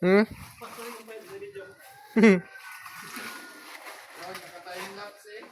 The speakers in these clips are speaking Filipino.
Hmm? Nakatayong laps eh.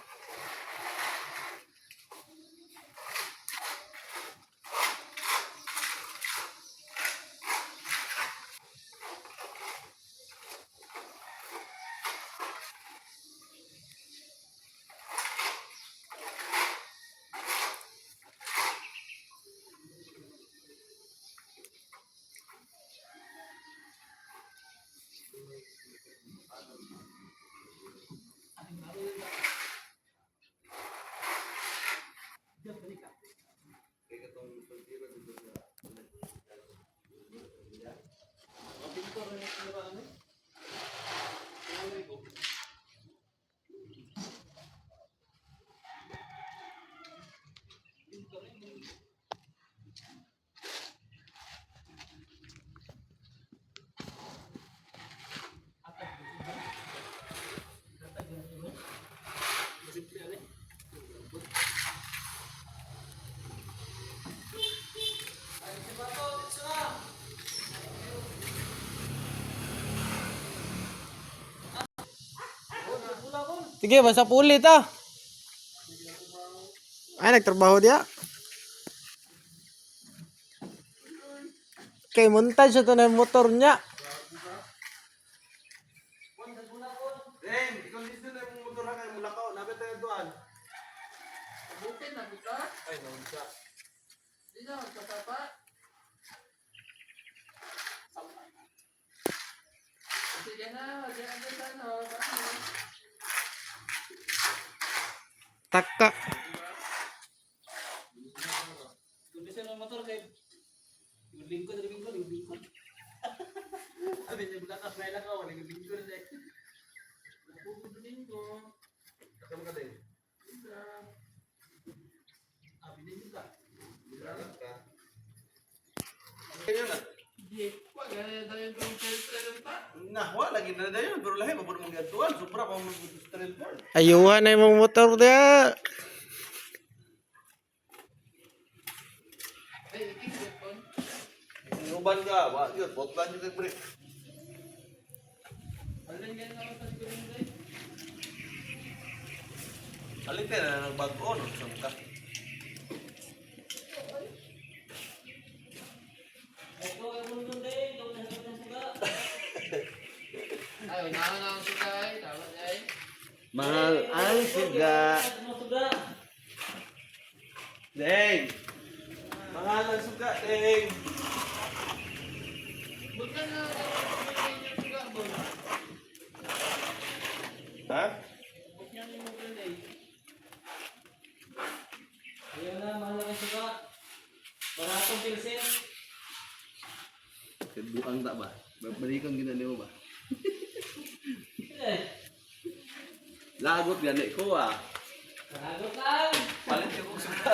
Sige, basta pulit ah. Ay, nagtrabaho dia. Kay montage ito na yung motor niya. Ren, ikondisyon na yung motor na kayo mula ko. Napit tayo doon. Bukin na kita. Ay, naman siya. Di na magkatapa. Sige na, diyan sa ano. Taka. Kondisyon ng motor kay lingkod. Abi niya budak ka lang ako, wala lingkod na. Lingkod. Kasama ka din. Abi niya budak. Salamat ka. Kaya na. Di, wag na tayo yung filter pa. Nahwa, lagi na yun. Pero lahi, maburo mong gatuan. Supra pa mong trailer. Ayuhan na yung motor dia. Ay, iking pon. Inuban ka. Wah, yun. Botlan yung break. Alin yan naman sa siguro nito. Alin ka na nagbago. Saan ka? Ay, unahan na ang sugay. Tama ay. Mahal ang siga. Deng! Mahal ang suga, Deng! Bukan na. Yung suga, bon. Ha? Bukan yung motor na eh. Ayaw na, mahal ang suga. Baratong pilsen. Buang tak ba? Balikan ginaliw ba? Lagot gani ko ah. Lagot lang. Palit ka kong suga.